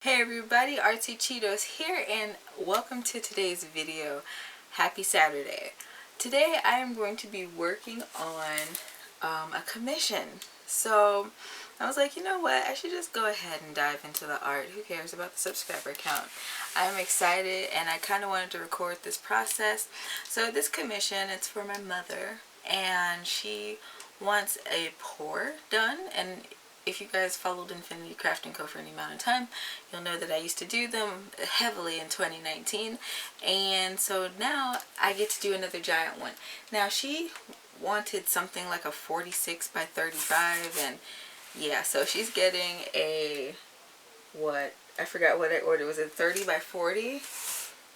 Hey everybody, ArtsyChiitos here and welcome to today's video. Happy Saturday. Today I am going to be working on a commission. So I was like, you know what, I should just go ahead and dive into the art. Who cares about the subscriber count? I'm excited and I kind of wanted to record this process. So this commission, it's for my mother and she wants a pour done, and if you guys followed Infinity Crafting Co. for any amount of time, you'll know that I used to do them heavily in 2019. And so now I get to do another giant one. Now she wanted something like a 46 by 35, and yeah, so she's getting a, what? I forgot what I ordered. Was it 30 by 40?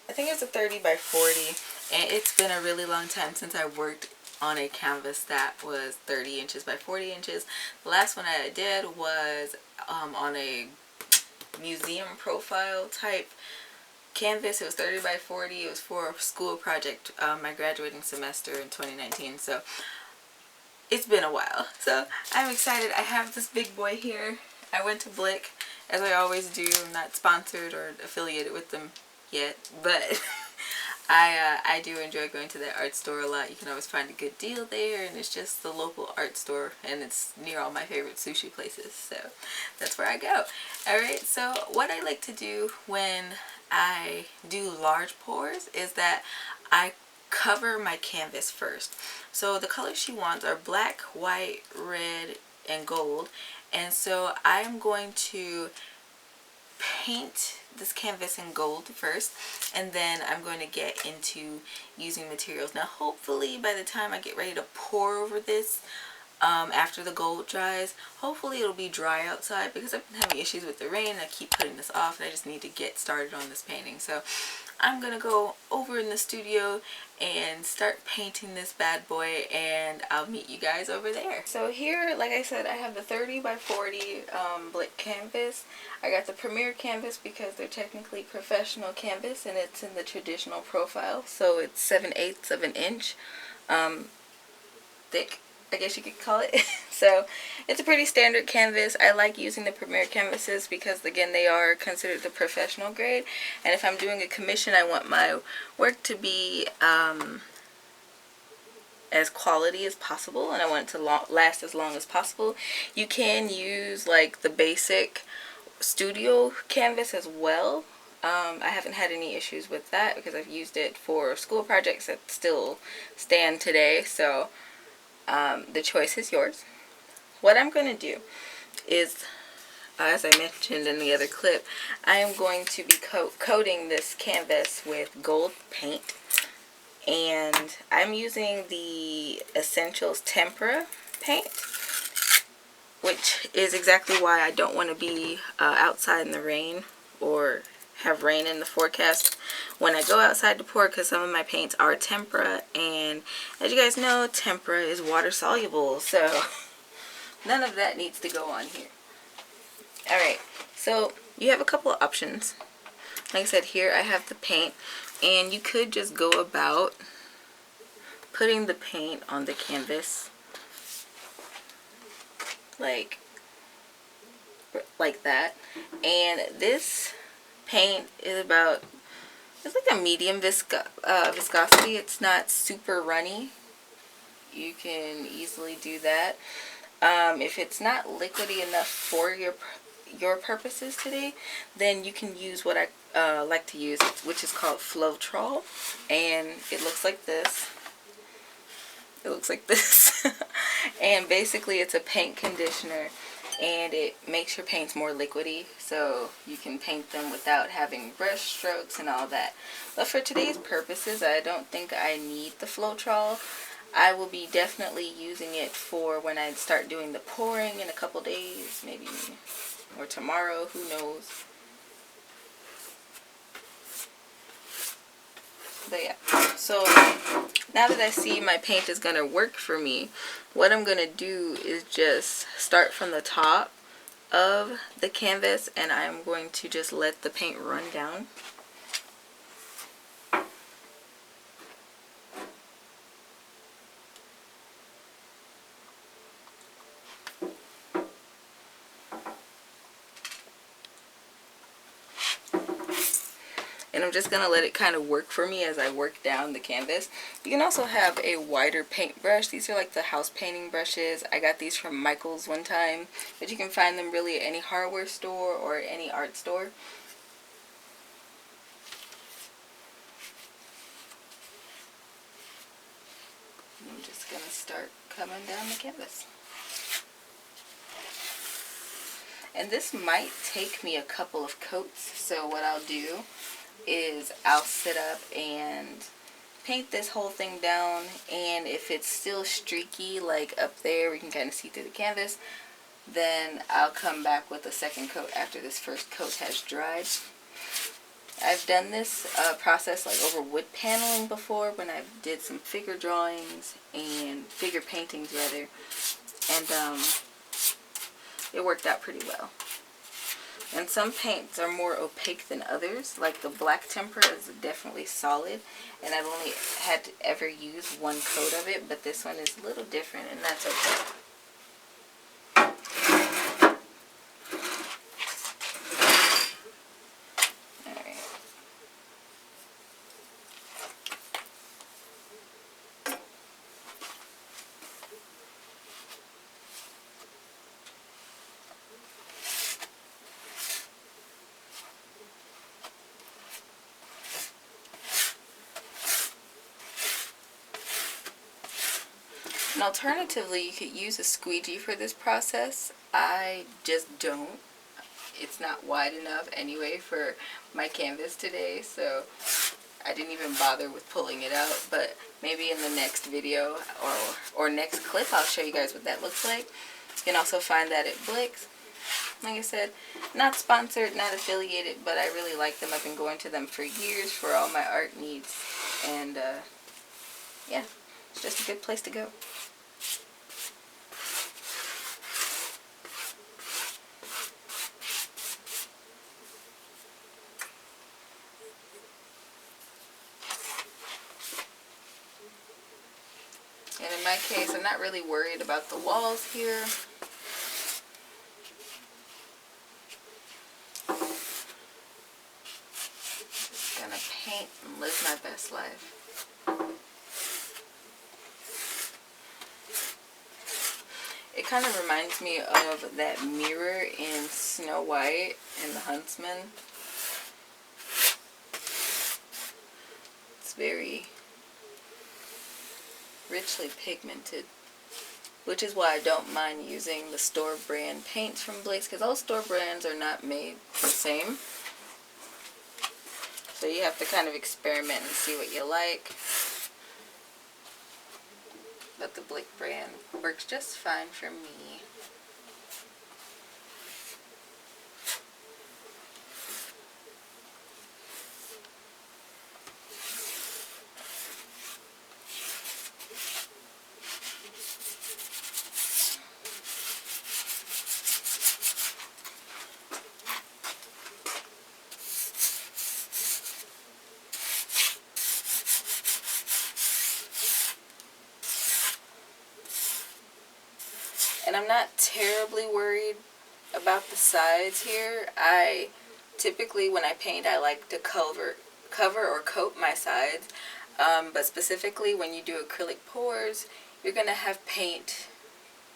I think it was a 30 by 40, and it's been a really long time since I worked on a canvas that was 30 inches by 40 inches. The last one I did was on a museum profile type canvas. It was 30 by 40. It was for a school project, my graduating semester in 2019. So it's been a while. So I'm excited. I have this big boy here. I went to Blick, as I always do. I'm not sponsored or affiliated with them yet, but I do enjoy going to that art store a lot. You can always find a good deal there, and it's just the local art store, and it's near all my favorite sushi places, so that's where I go. Alright, so what I like to do when I do large pours is that I cover my canvas first. So the colors she wants are black, white, red, and gold, and so I'm going to paint this canvas in gold first, and then I'm going to get into using materials. Now hopefully by the time I get ready to pour over this, after the gold dries, hopefully it'll be dry outside, because I've been having issues with the rain. I keep putting this off and I just need to get started on this painting. So I'm gonna go over in the studio and start painting this bad boy, and I'll meet you guys over there. So here, like I said, I have the 30 by 40 Blick canvas. I got the Premier canvas because they're technically professional canvas, and it's in the traditional profile, so it's 7/8 of an inch thick, I guess you could call it. So it's a pretty standard canvas. I like using the Premier canvases because, again, they are considered the professional grade, and if I'm doing a commission, I want my work to be as quality as possible, and I want it to last as long as possible. You can use like the basic studio canvas as well. I haven't had any issues with that because I've used it for school projects that still stand today, so the choice is yours. What I'm going to do is, as I mentioned in the other clip, I am going to be coating this canvas with gold paint, and I'm using the Essentials Tempera paint, which is exactly why I don't want to be outside in the rain or have rain in the forecast when I go outside to pour, because some of my paints are tempera, and as you guys know, tempera is water soluble, so none of that needs to go on here. Alright, so you have a couple of options. Like I said, here I have the paint, and you could just go about putting the paint on the canvas like that, and this paint is about, it's like a medium viscosity. It's not super runny. You can easily do that. If it's not liquidy enough for your purposes today, then you can use what I like to use, which is called Floetrol, and it looks like this. It looks like this. And basically it's a paint conditioner, and it makes your paints more liquidy, so you can paint them without having brush strokes and all that. But for today's purposes, I don't think I need the Floetrol. I will be definitely using it for when I start doing the pouring in a couple days, maybe, or tomorrow, who knows. But yeah, so now that I see my paint is going to work for me, what I'm going to do is just start from the top of the canvas, and I'm going to just let the paint run down. and I'm just going to let it kind of work for me as I work down the canvas. You can also have a wider paintbrush. These are like the house painting brushes. I got these from Michael's one time, but you can find them really at any hardware store or any art store. I'm just going to start coming down the canvas. And this might take me a couple of coats, so what I'll do is I'll sit up and paint this whole thing down, and if it's still streaky like up there, we can kind of see through the canvas, then I'll come back with a second coat after this first coat has dried. I've done this process like over wood paneling before when I did some figure drawings and figure paintings rather, and it worked out pretty well. And some paints are more opaque than others, like the black temper is definitely solid, and I've only had to ever use one coat of it, but this one is a little different, and that's okay. And alternatively, you could use a squeegee for this process. I just don't. It's not wide enough anyway for my canvas today, so I didn't even bother with pulling it out. But maybe in the next video or next clip, I'll show you guys what that looks like. You can also find that at Blick's. Like I said, not sponsored, not affiliated, but I really like them. I've been going to them for years for all my art needs, and yeah, it's just a good place to go. And in my case, I'm not really worried about the walls here. Just gonna paint and live my best life. It kind of reminds me of that mirror in Snow White and the Huntsman. It's very richly pigmented, which is why I don't mind using the store brand paints from Blake's, because all store brands are not made the same, so you have to kind of experiment and see what you like. But the Blake brand works just fine for me. And I'm not terribly worried about the sides here. I typically, when I paint, I like to cover or coat my sides. But specifically when you do acrylic pours, you're going to have paint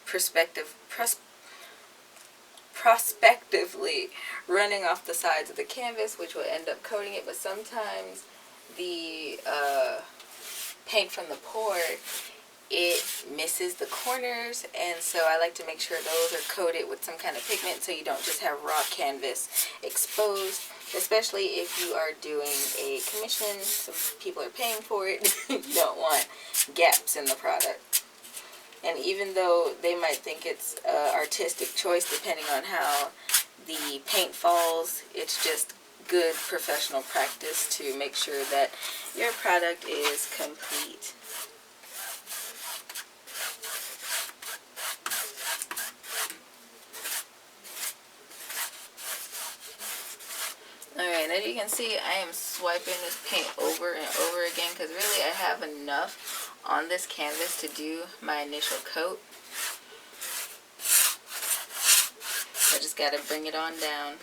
prospectively running off the sides of the canvas, which will end up coating it. But sometimes the paint from the pour, it misses the corners, and so I like to make sure those are coated with some kind of pigment so you don't just have raw canvas exposed, especially if you are doing a commission. Some people are paying for it. You don't want gaps in the product. And even though they might think it's an artistic choice depending on how the paint falls, it's just good professional practice to make sure that your product is complete. Alright, as you can see, I am swiping this paint over and over again because really I have enough on this canvas to do my initial coat. I just got to bring it on down.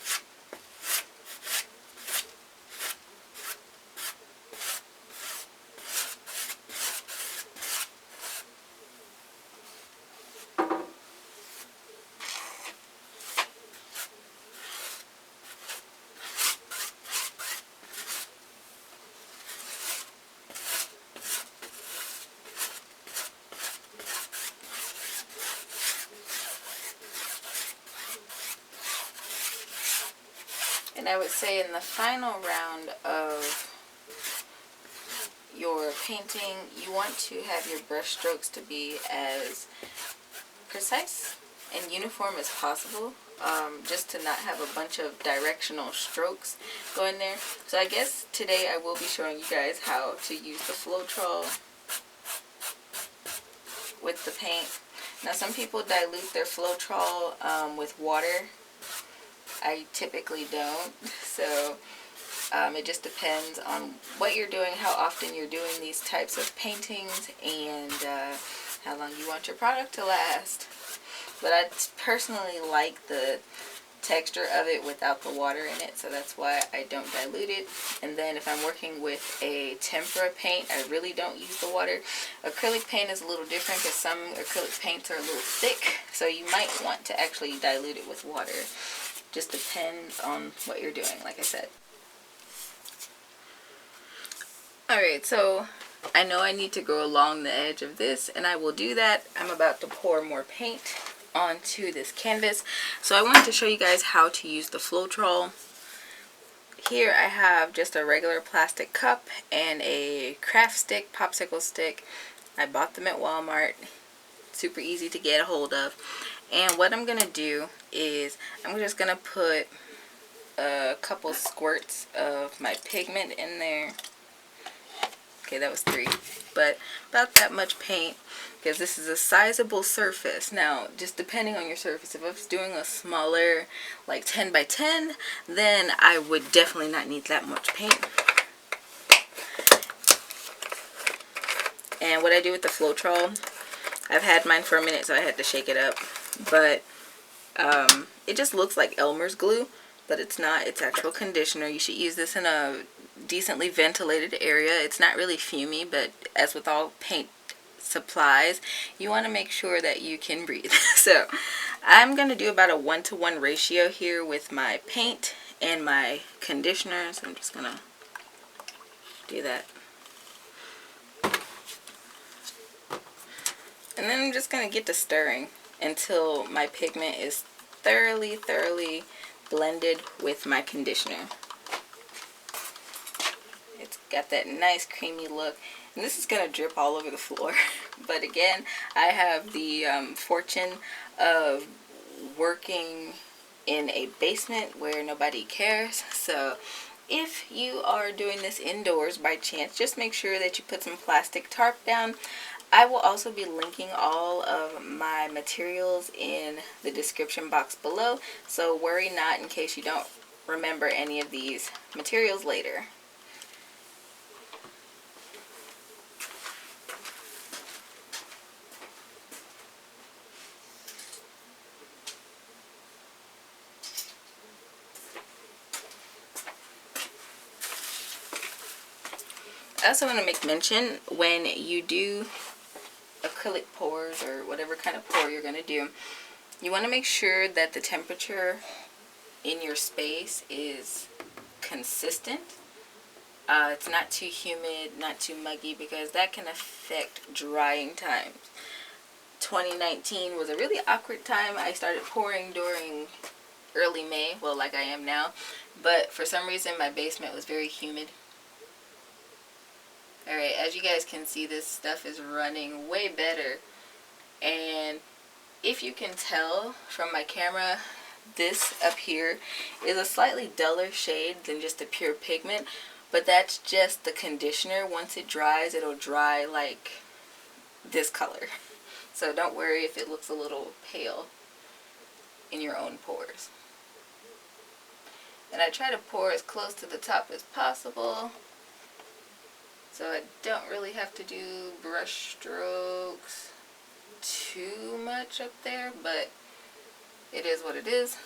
And I would say in the final round of your painting, you want to have your brush strokes to be as precise and uniform as possible, just to not have a bunch of directional strokes going there. So I guess today I will be showing you guys how to use the Floetrol with the paint. Now some people dilute their Floetrol with water. I typically don't, so it just depends on what you're doing, how often you're doing these types of paintings, and how long you want your product to last. But I personally like the texture of it without the water in it, so that's why I don't dilute it. And then if I'm working with a tempera paint, I really don't use the water. Acrylic paint is a little different because some acrylic paints are a little thick, so you might want to actually dilute it with water. Just depends on what you're doing, like I said. Alright, so I know I need to go along the edge of this, and I will do that. I'm about to pour more paint onto this canvas. So I wanted to show you guys how to use the Floetrol. Here I have just a regular plastic cup and a craft stick, popsicle stick. I bought them at Walmart. Super easy to get a hold of. And what I'm going to do is I'm just going to put a couple squirts of my pigment in there. Okay, that was 3, but about that much paint, because this is a sizable surface. Now, just depending on your surface, if I was doing a smaller, like 10 by 10, then I would definitely not need that much paint. And what I do with the Floetrol, I've had mine for a minute, so I had to shake it up, but it just looks like Elmer's glue, but it's not. It's actual conditioner. You should use this in a decently ventilated area. It's not really fumey, but as with all paint supplies, you want to make sure that you can breathe. So I'm going to do about a 1-to-1 ratio here with my paint and my conditioner. So I'm just going to do that. And then I'm just going to get to stirring until my pigment is thoroughly blended with my conditioner. It's got that nice creamy look, and this is going to drip all over the floor. But again, I have the fortune of working in a basement where nobody cares. So if you are doing this indoors by chance, just make sure that you put some plastic tarp down. I will also be linking all of my materials in the description box below, so worry not in case you don't remember any of these materials later. I also want to make mention, when you do acrylic pours or whatever kind of pour you're going to do, you want to make sure that the temperature in your space is consistent. It's not too humid, not too muggy, because that can affect drying times. 2019 was a really awkward time. I started pouring during early May, well, like I am now, but for some reason my basement was very humid. Alright, as you guys can see, this stuff is running way better, and if you can tell from my camera, this up here is a slightly duller shade than just a pure pigment, but that's just the conditioner. Once it dries, it'll dry like this color. So don't worry if it looks a little pale in your own pores. And I try to pour as close to the top as possible, so I don't really have to do brush strokes too much up there, but it is what it is.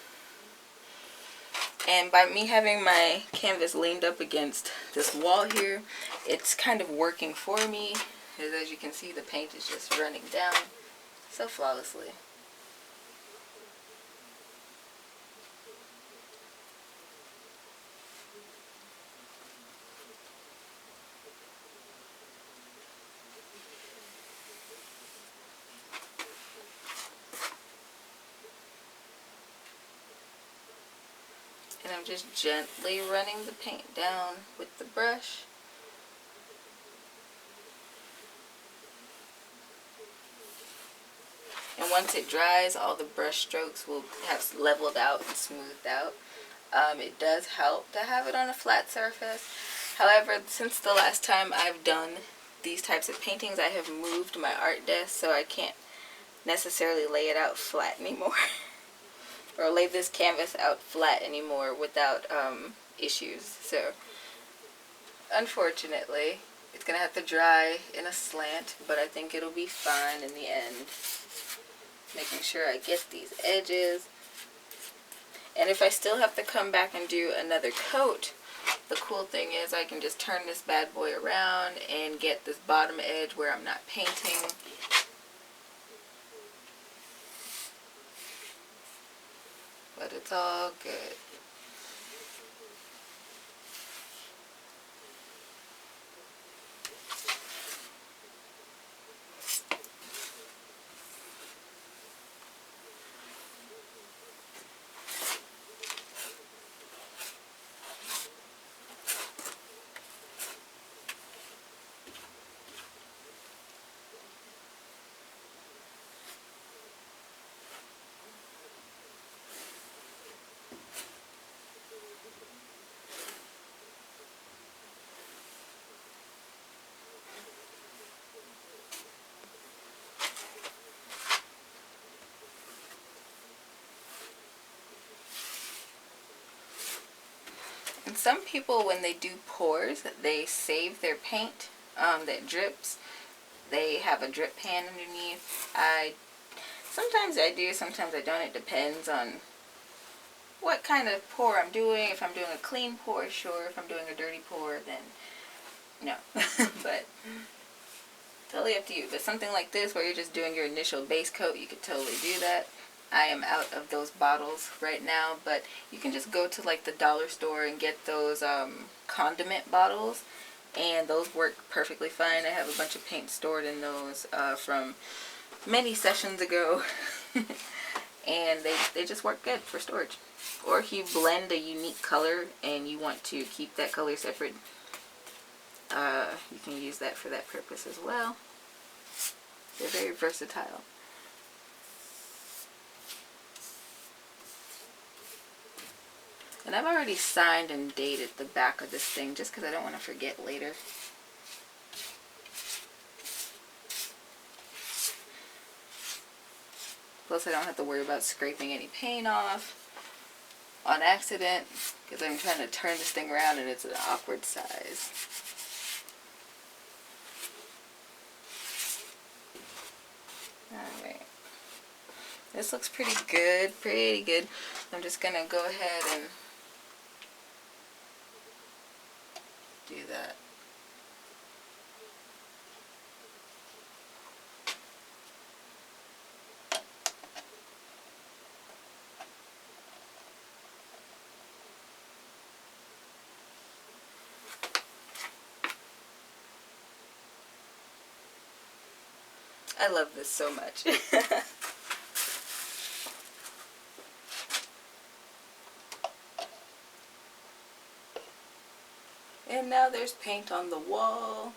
And by me having my canvas leaned up against this wall here, it's kind of working for me, because as you can see, the paint is just running down so flawlessly. And I'm just gently running the paint down with the brush. And once it dries, all the brush strokes will have leveled out and smoothed out. It does help to have it on a flat surface. However, since the last time I've done these types of paintings, I have moved my art desk, so I can't necessarily lay it out flat anymore. Or lay this canvas out flat anymore without issues. So, unfortunately, it's going to have to dry in a slant, but I think it'll be fine in the end. Making sure I get these edges. And if I still have to come back and do another coat, the cool thing is I can just turn this bad boy around and get this bottom edge where I'm not painting. But it's all good. And some people, when they do pours, they save their paint that drips. They have a drip pan underneath. Sometimes I do, sometimes I don't. It depends on what kind of pour I'm doing. If I'm doing a clean pour, sure. If I'm doing a dirty pour, then no. But totally up to you. But something like this, where you're just doing your initial base coat, you could totally do that. I am out of those bottles right now, but you can just go to like the dollar store and get those condiment bottles, and those work perfectly fine. I have a bunch of paint stored in those from many sessions ago, and they just work good for storage. Or if you blend a unique color and you want to keep that color separate, you can use that for that purpose as well. They're very versatile. And I've already signed and dated the back of this thing just because I don't want to forget later. Plus I don't have to worry about scraping any paint off on accident, because I'm trying to turn this thing around and it's an awkward size. Alright. This looks pretty good, pretty good. I'm just going to go ahead and do that. I love this so much. And now there's paint on the wall.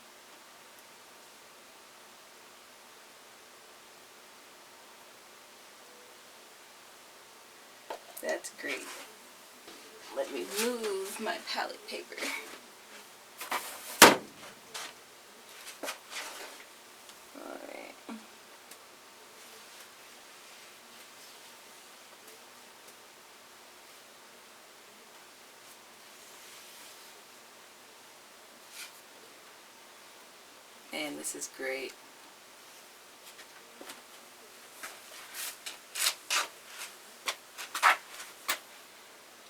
That's great. Let me move my palette paper. Alright. And this is great.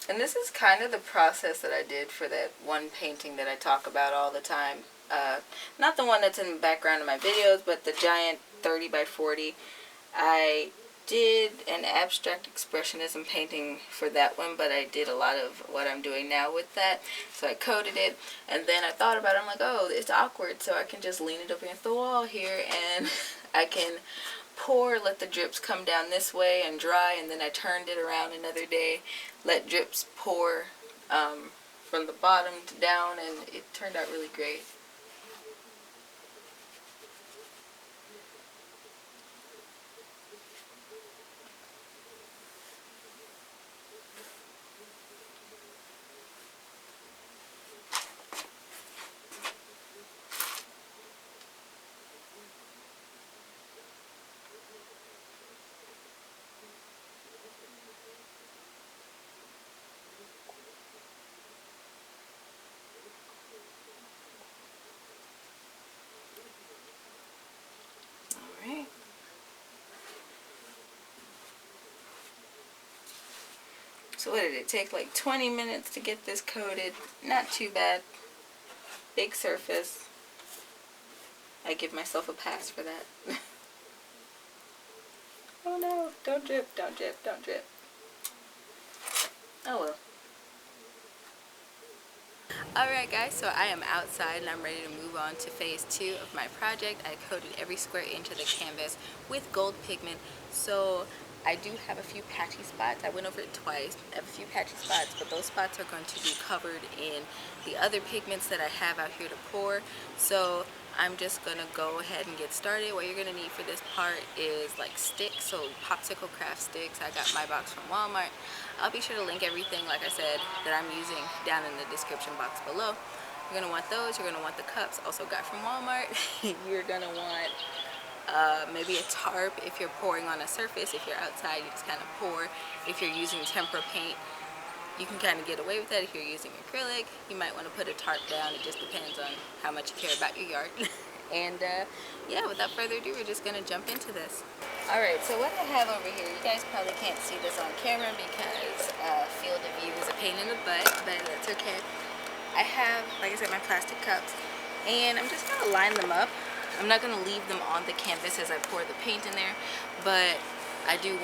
And this is kind of the process that I did for that one painting that I talk about all the time. Not the one that's in the background of my videos, but the giant 30 by 40. I did an abstract expressionism painting for that one, but I did a lot of what I'm doing now with that. So I coated it, and then I thought about it. I'm like, oh, it's awkward, so I can just lean it up against the wall here, and I can pour, let the drips come down this way and dry, and then I turned it around another day, let drips pour from the bottom to down, and it turned out really great. Alright. So what did it take? Like 20 minutes to get this coated. Not too bad. Big surface. I give myself a pass for that. Oh no, don't drip, don't drip, don't drip. Oh well. Alright guys, so I am outside and I'm ready to move on to phase 2 of my project. I coated every square inch of the canvas with gold pigment. So I do have a few patchy spots. I went over it twice. I have a few patchy spots, but those spots are going to be covered in the other pigments that I have out here to pour. So I'm just going to go ahead and get started. What you're going to need for this part is like sticks, so popsicle craft sticks. I got my box from Walmart. I'll be sure to link everything, like I said, that I'm using down in the description box below. You're going to want those. You're going to want the cups, also got from Walmart. You're going to want maybe a tarp if you're pouring on a surface. If you're outside, you just kind of pour. If you're using tempera paint, you can kind of get away with that. If you're using acrylic, you might want to put a tarp down. It just depends on how much you care about your yard. And yeah, without further ado, we're just going to jump into this. Alright, so what I have over here, you guys probably can't see this on camera because field of view is a pain in the butt, but that's okay. I have, like I said, my plastic cups, and I'm just going to line them up. I'm not going to leave them on the canvas as I pour the paint in there, but I do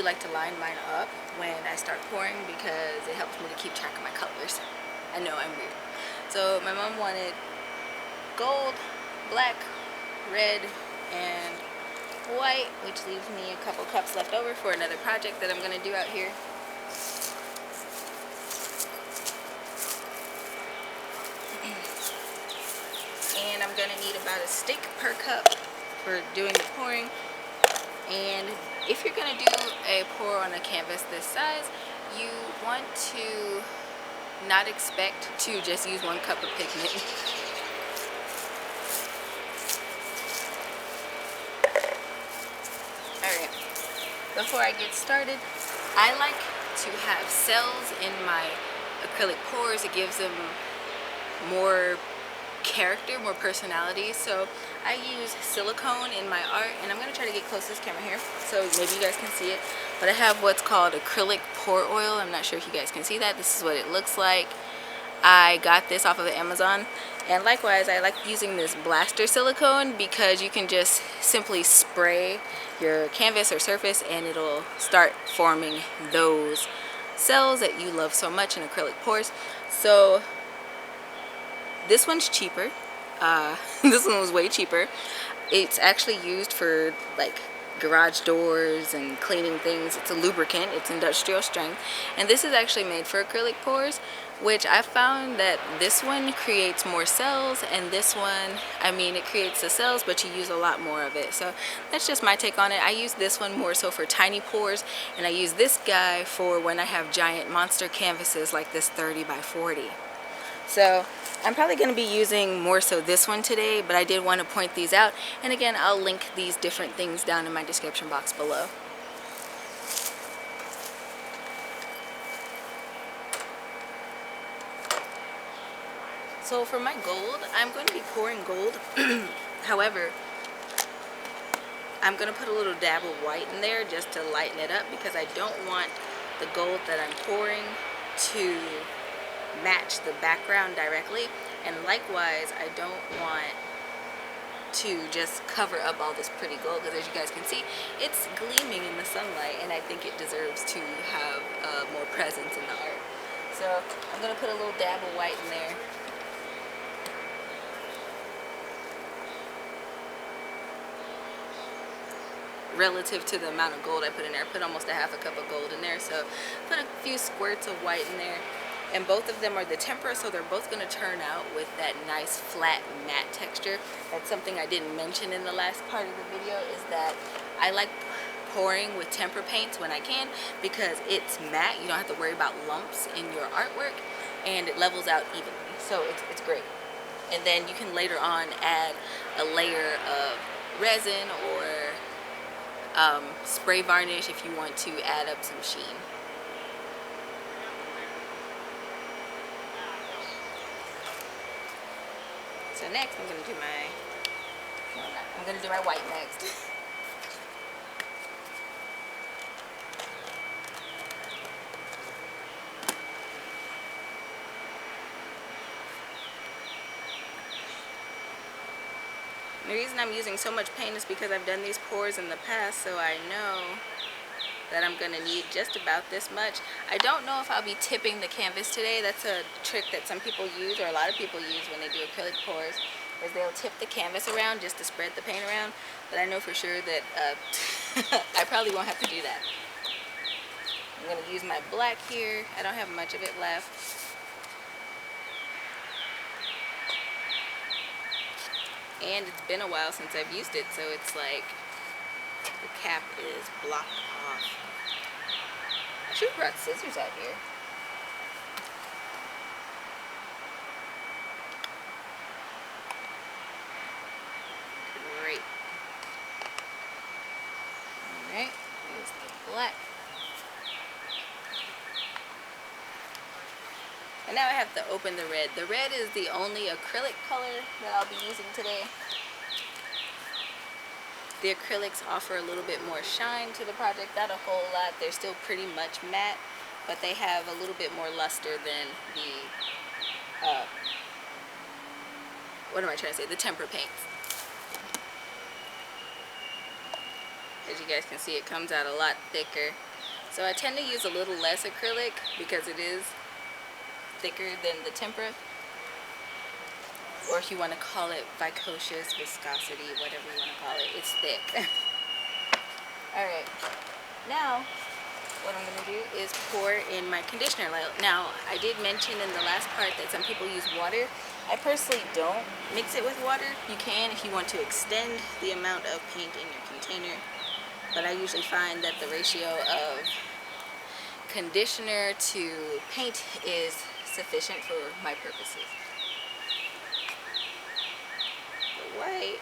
like to line mine up when I start pouring because it helps me to keep track of my colors. I know, I'm weird. So my mom wanted gold, black, red, and white, which leaves me a couple cups left over for another project that I'm going to do out here. And I'm going to need about a stick per cup for doing the pouring. And if you're going to do a pour on a canvas this size, you want to not expect to just use 1 cup of pigment. Alright, before I get started, I like to have cells in my acrylic pours. It gives them more character, more personality. So I use silicone in my art, and I'm going to try to get close to this camera here so maybe you guys can see it. But I have what's called acrylic pour oil. I'm not sure if you guys can see that. This is what it looks like. I got this off of Amazon, and likewise I like using this blaster silicone because you can just simply spray your canvas or surface and it'll start forming those cells that you love so much in acrylic pours. So this one's cheaper. This one was way cheaper. It's actually used for like garage doors and cleaning things. It's a lubricant. It's industrial strength. And this is actually made for acrylic pours, which I found that this one creates more cells, and this one, I mean, it creates the cells, but you use a lot more of it. So that's just my take on it. I use this one more so for tiny pours, and I use this guy for when I have giant monster canvases like this 30 by 40. So I'm probably going to be using more so this one today, but I did want to point these out. And again, I'll link these different things down in my description box below. So for my gold, I'm going to be pouring gold. However, I'm going to put a little dab of white in there just to lighten it up because I don't want the gold that I'm pouring to match the background directly, and likewise I don't want to just cover up all this pretty gold because, as you guys can see, it's gleaming in the sunlight, and I think it deserves to have more presence in the art. So I'm going to put a little dab of white in there. Relative to the amount of gold I put in there, I put almost a half a cup of gold in there, so put a few squirts of white in there. and both of them are the tempera, so they're both going to turn out with that nice flat matte texture. That's something I didn't mention in the last part of the video, is that I like pouring with tempera paints when I can, because it's matte. You don't have to worry about lumps in your artwork, and it levels out evenly, so it's great. And then you can later on add a layer of resin or spray varnish if you want to add up some sheen. So next I'm gonna do my white next. The reason I'm using so much paint is because I've done these pours in the past, so I know that I'm gonna need just about this much. I don't know if I'll be tipping the canvas today. That's a trick that some people use, or a lot of people use when they do acrylic pours, is they'll tip the canvas around just to spread the paint around. But I know for sure that I probably won't have to do that. I'm gonna use my black here. I don't have much of it left. And it's been a while since I've used it, so it's like the cap is blocked off. I should have brought scissors out here. Great. Alright, here's the black. And now I have to open the red. The red is the only acrylic color that I'll be using today. The acrylics offer a little bit more shine to the project, not a whole lot. They're still pretty much matte, but they have a little bit more luster than the, the tempera paints. As you guys can see, it comes out a lot thicker. So I tend to use a little less acrylic because it is thicker than the tempera, or if you want to call it viscous, viscosity, whatever you want to call it, it's thick. Alright, now what I'm going to do is pour in my conditioner. Now, I did mention in the last part that some people use water. I personally don't mix it with water. You can if you want to extend the amount of paint in your container, but I usually find that the ratio of conditioner to paint is sufficient for my purposes. The white.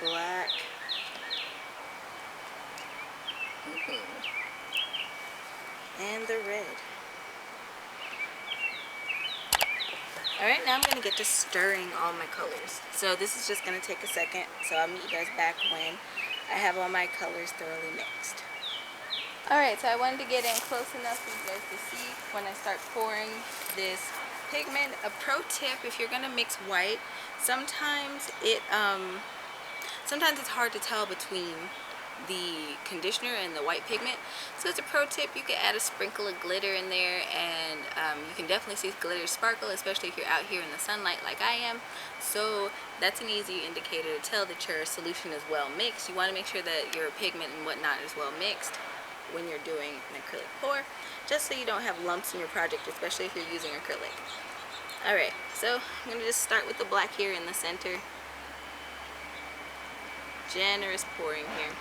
Black. And the red. Alright, now I'm going to get to stirring all my colors. So this is just going to take a second. So I'll meet you guys back when I have all my colors thoroughly mixed. Alright, so I wanted to get in close enough for you guys to see when I start pouring this pigment. A pro tip, if you're going to mix white, sometimes it's hard to tell between the conditioner and the white pigment. So it's a pro tip. You can add a sprinkle of glitter in there, and you can definitely see glitter sparkle, especially if you're out here in the sunlight like I am. So that's an easy indicator to tell that your solution is well mixed. You want to make sure that your pigment and whatnot is well mixed when you're doing an acrylic pour, just so you don't have lumps in your project, especially if you're using acrylic. Alright, so I'm going to just start with the black here in the center. Generous pouring here.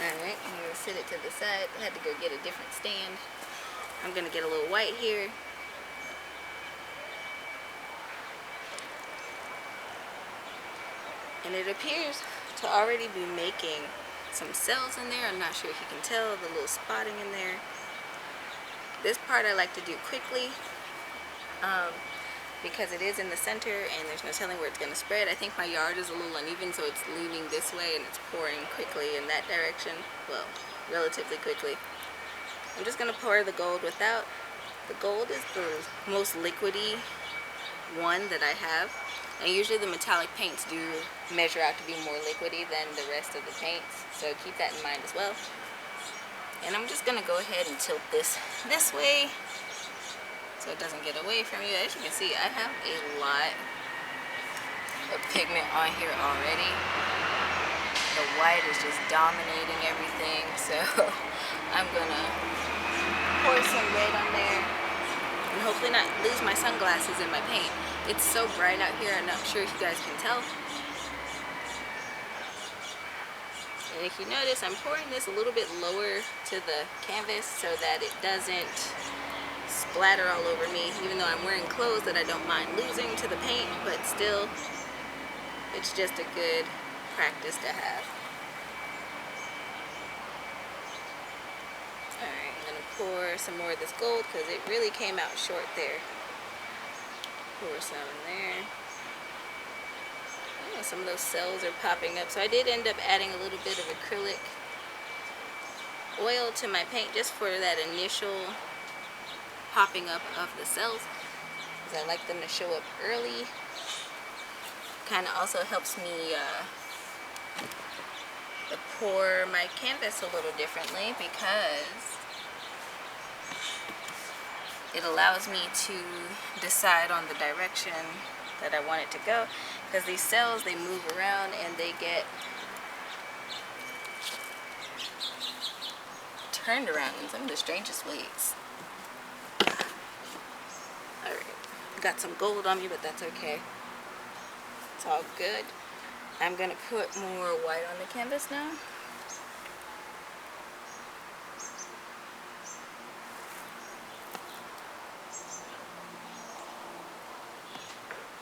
Alright, I'm going to sit it to the side. I had to go get a different stand. I'm going to get a little white here. And it appears to already be making some cells in there. I'm not sure if you can tell the little spotting in there. This part I like to do quickly because it is in the center and there's no telling where it's going to spread. I think my yard is a little uneven, so it's leaning this way and it's pouring quickly in that direction. Well, relatively quickly. I'm just going to pour the gold without. The gold is the most liquidy one that I have. And usually the metallic paints do measure out to be more liquidy than the rest of the paints. So keep that in mind as well. And I'm just going to go ahead and tilt this way. so it doesn't get away from you. As you can see, I have a lot of pigment on here already. The white is just dominating everything, so I'm gonna pour some red on there and hopefully not lose my sunglasses in my paint. It's so bright out here, I'm not sure if you guys can tell. And if you notice, I'm pouring this a little bit lower to the canvas so that it doesn't splatter all over me, even though I'm wearing clothes that I don't mind losing to the paint, but still, it's just a good practice to have. Alright, I'm going to pour some more of this gold because it really came out short there. Pour some in there. Oh, some of those cells are popping up. So I did end up adding a little bit of acrylic oil to my paint just for that initial popping up of the cells, because I like them to show up early. Kind of also helps me pour my canvas a little differently, because it allows me to decide on the direction that I want it to go, because these cells, they move around and they get turned around in some of the strangest ways. Alright, got some gold on me, but that's okay. It's all good. I'm going to put more white on the canvas now.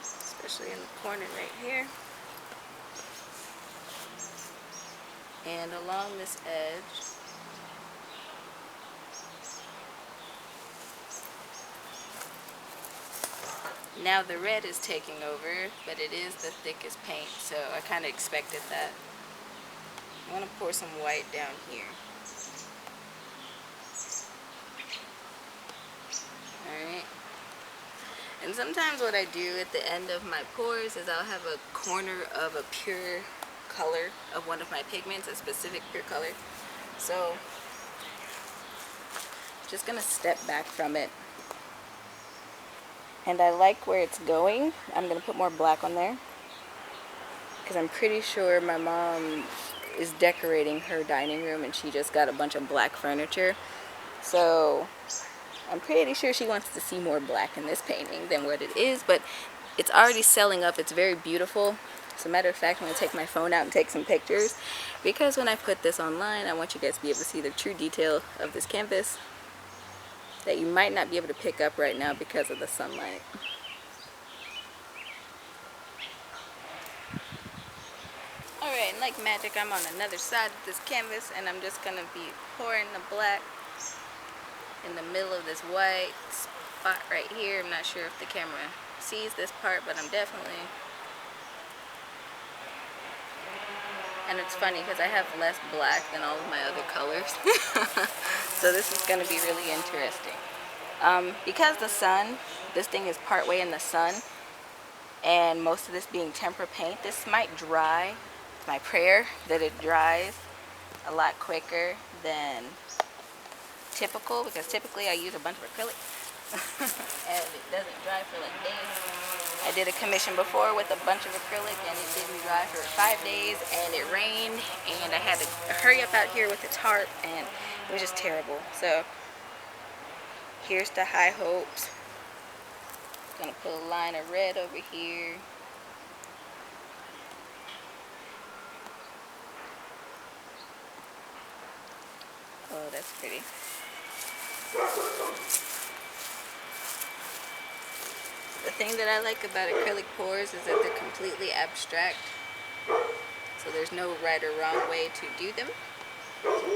Especially in the corner right here. And along this edge. Now the red is taking over, but it is the thickest paint, so I kind of expected that. I'm going to pour some white down here. Alright. And sometimes what I do at the end of my pours is I'll have a corner of a pure color of one of my pigments, a specific pure color. So, just going to step back from it. And I like where it's going. I'm going to put more black on there, because I'm pretty sure my mom is decorating her dining room and she just got a bunch of black furniture. So I'm pretty sure she wants to see more black in this painting than what it is, but it's already selling up. It's very beautiful. As a matter of fact, I'm going to take my phone out and take some pictures, because when I put this online, I want you guys to be able to see the true detail of this canvas that you might not be able to pick up right now because of the sunlight. Alright, and like magic, I'm on another side of this canvas, and I'm just going to be pouring the black in the middle of this white spot right here. I'm not sure if the camera sees this part, but I'm definitely... And it's funny because I have less black than all of my other colors. So this is going to be really interesting. Because the sun, this thing is partway in the sun, and most of this being tempera paint, this might dry. It's my prayer that it dries a lot quicker than typical, because typically I use a bunch of acrylic and it doesn't dry for like days. I did a commission before with a bunch of acrylic and it didn't dry for 5 days, and it rained and I had to hurry up out here with the tarp, and it was just terrible. So here's the high hopes. Gonna put a line of red over here. Oh, that's pretty. The thing that I like about acrylic pours is that they're completely abstract. So there's no right or wrong way to do them,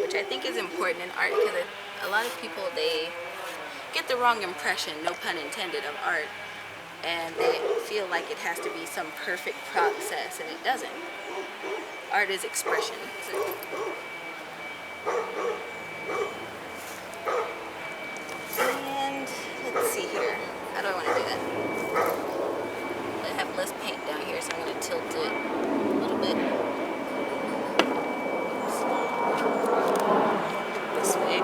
which I think is important in art, because a lot of people, they get the wrong impression, no pun intended, of art, and they feel like it has to be some perfect process, and it doesn't. Art is expression. And let's see here. How do I want to do that? I have less paint down here, so I'm going to tilt it a little bit this way.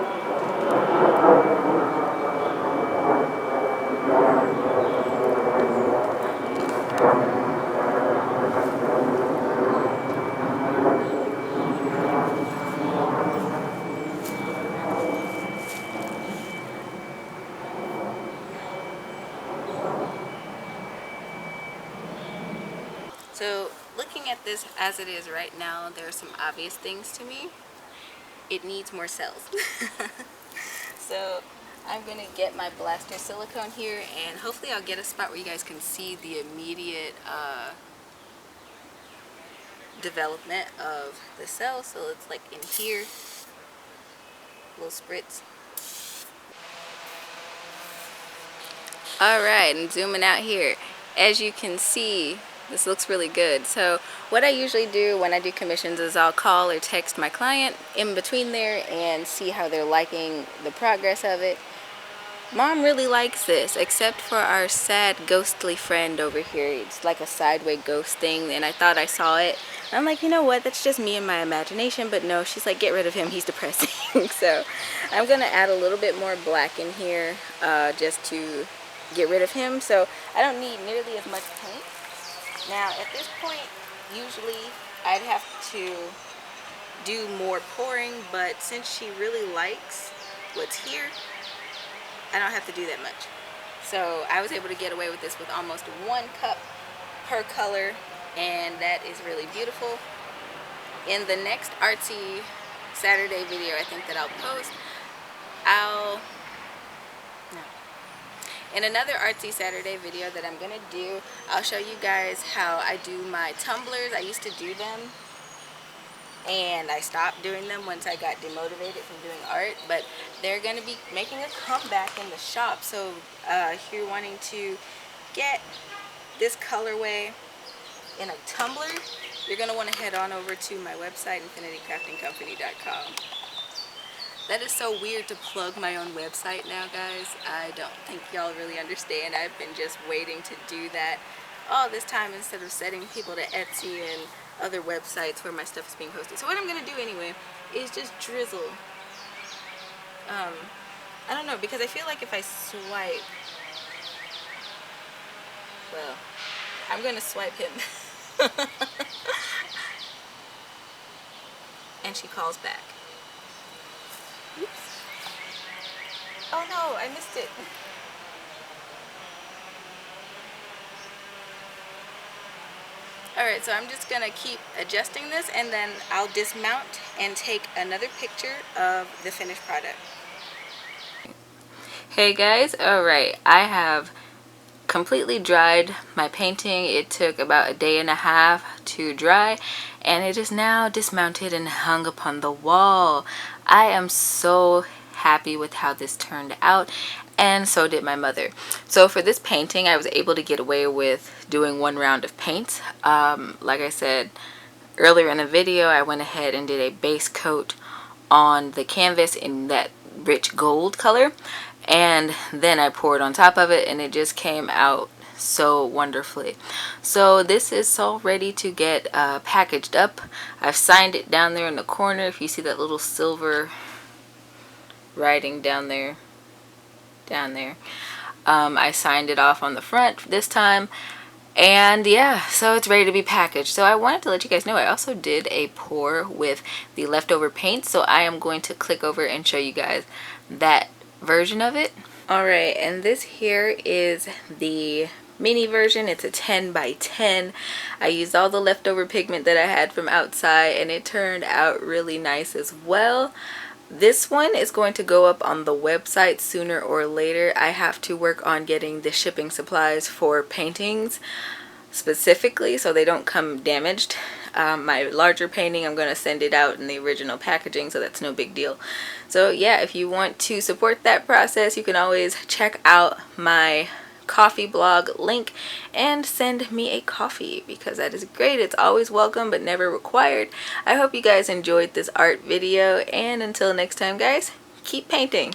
So looking at this as it is right now, there are some obvious things to me. It needs more cells. So I'm gonna get my blaster silicone here, and hopefully I'll get a spot where you guys can see the immediate development of the cells. So it's like in here, little spritz. Alright, and zooming out here, as you can see, this looks really good. So what I usually do when I do commissions is I'll call or text my client in between there and see how they're liking the progress of it. Mom really likes this, except for our sad ghostly friend over here. It's like a sideways ghost thing, and I thought I saw it. And I'm like, you know what, that's just me and my imagination. But no, she's like, get rid of him, he's depressing. So I'm gonna add a little bit more black in here just to get rid of him. So I don't need nearly as much paint. Now at this point, usually I'd have to do more pouring, but since she really likes what's here, I don't have to do that much. So I was able to get away with this with almost 1 cup per color, and that is really beautiful. In the next Artsy Saturday video I think that I'll post, in another Artsy Saturday video that I'm gonna do, I'll show you guys how I do my tumblers. I used to do them, and I stopped doing them once I got demotivated from doing art, but they're going to be making a comeback in the shop. So if you're wanting to get this colorway in a tumbler, you're going to want to head on over to my website, infinitycraftingcompany.com. That is so weird to plug my own website now, guys. I don't think y'all really understand. I've been just waiting to do that all this time instead of sending people to Etsy and other websites where my stuff is being posted. So what I'm gonna do anyway is just drizzle. I don't know, because I feel like if I swipe, well, I'm gonna swipe him. And she calls back. Oops. Oh no, I missed it. Alright, so I'm just going to keep adjusting this, and then I'll dismount and take another picture of the finished product. Hey guys, alright, I have completely dried my painting. It took about 1.5 days to dry, and it is now dismounted and hung upon the wall. I am so happy with how this turned out, and so did my mother. So for this painting, I was able to get away with doing 1 round of paint. Like I said earlier in the video, I went ahead and did a base coat on the canvas in that rich gold color, and then I poured on top of it, and it just came out so wonderfully. So this is all ready to get packaged up. I've signed it down there in the corner. If you see that little silver writing down there, I signed it off on the front this time, and yeah, so it's ready to be packaged. So I wanted to let you guys know I also did a pour with the leftover paint, so I am going to click over and show you guys that version of it. Alright, and this here is the mini version. It's a 10 by 10. I used all the leftover pigment that I had from outside, and it turned out really nice as well. This one is going to go up on the website sooner or later. I have to work on getting the shipping supplies for paintings specifically so they don't come damaged. My larger painting, I'm going to send it out in the original packaging, so that's no big deal. So yeah, if you want to support that process, you can always check out my coffee blog link and send me a coffee, because that is great. It's always welcome but never required. I hope you guys enjoyed this art video, and until next time guys, keep painting.